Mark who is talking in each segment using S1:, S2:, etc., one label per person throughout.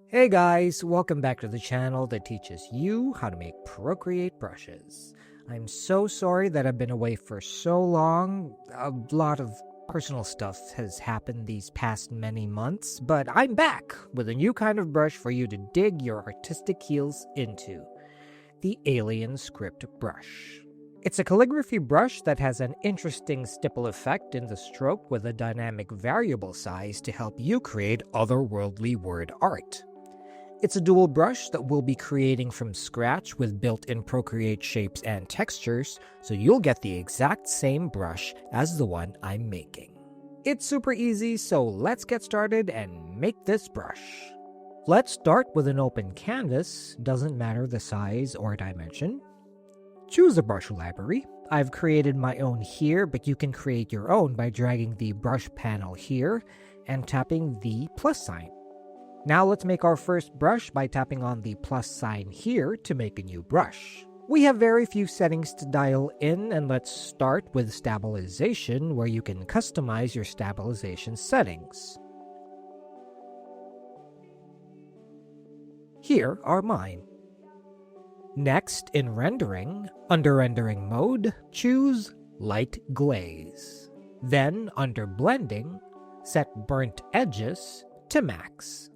S1: Hey guys, welcome back to the channel that teaches you how to make Procreate brushes. I'm so sorry that I've been away for so long. A lot of personal stuff has happened these past many months, but I'm back with a new kind of brush for you to dig your artistic heels into. The Alien Script brush. It's a calligraphy brush that has an interesting stipple effect in the stroke with a dynamic variable size to help you create otherworldly word art. It's a dual brush that we'll be creating from scratch with built-in Procreate shapes and textures, so you'll get the exact same brush as the one I'm making. It's super easy, so let's get started and make this brush. Let's start with an open canvas, doesn't matter the size or dimension. Choose a brush library. I've created my own here, but you can create your own by dragging the brush panel here and tapping the plus sign. Now let's make our first brush by tapping on the plus sign here to make a new brush. We have very few settings to dial in, and let's start with stabilization, where you can customize your stabilization settings. Here are mine. Next, in rendering, under rendering mode, choose light glaze. Then, under blending, set burnt edges to max.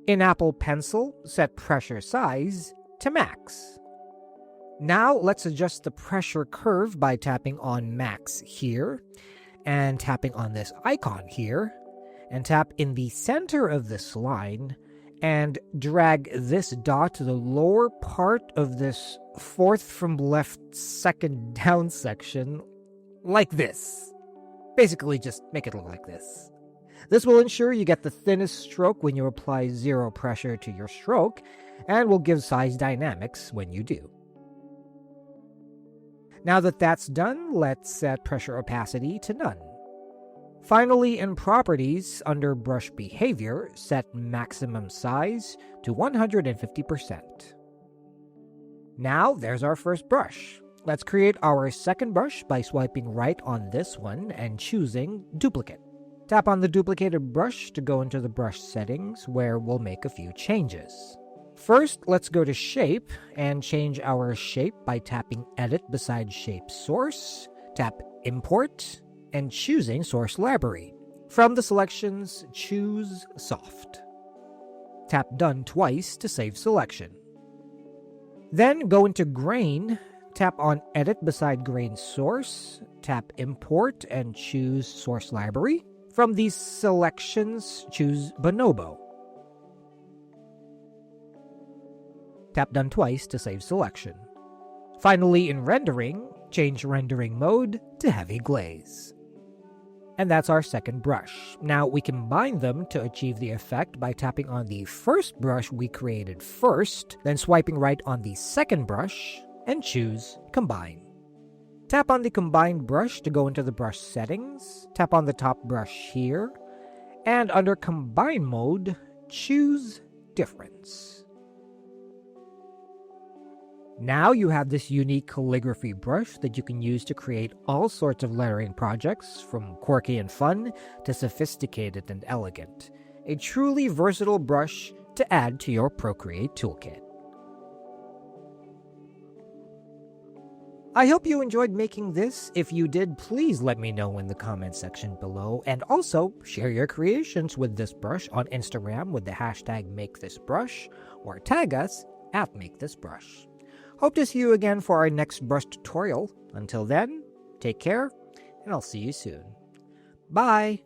S1: In Apple Pencil, set pressure size to max. Now let's adjust the pressure curve by tapping on max here, and tapping on this icon here, and tap in the center of this line, and drag this dot to the lower part of this fourth from left second down section, like this. Basically just make it look like this. This will ensure you get the thinnest stroke when you apply zero pressure to your stroke, and will give size dynamics when you do. Now that that's done, let's set pressure opacity to none. Finally, in Properties, under Brush Behavior, set maximum size to 150%. Now, there's our first brush. Let's create our second brush by swiping right on this one and choosing Duplicate. Tap on the duplicated brush to go into the brush settings, where we'll make a few changes. First, let's go to Shape and change our shape by tapping Edit beside Shape Source, tap Import, and choosing Source Library. From the selections, choose Soft. Tap Done twice to save selection. Then go into Grain, tap on Edit beside Grain Source, tap Import, and choose Source Library. From these selections, choose Bonobo. Tap Done twice to save selection. Finally, in Rendering, change rendering mode to Heavy Glaze. And that's our second brush. Now we combine them to achieve the effect by tapping on the first brush we created first, then swiping right on the second brush, and choose Combine. Tap on the combined brush to go into the brush settings, tap on the top brush here, and under Combine mode, choose Difference. Now you have this unique calligraphy brush that you can use to create all sorts of lettering projects, from quirky and fun to sophisticated and elegant. A truly versatile brush to add to your Procreate toolkit. I hope you enjoyed making this. If you did, please let me know in the comment section below, and also share your creations with this brush on Instagram with the hashtag #MakeThisBrush, or tag us at @MakeThisBrush. Hope to see you again for our next brush tutorial. Until then, take care, and I'll see you soon. Bye!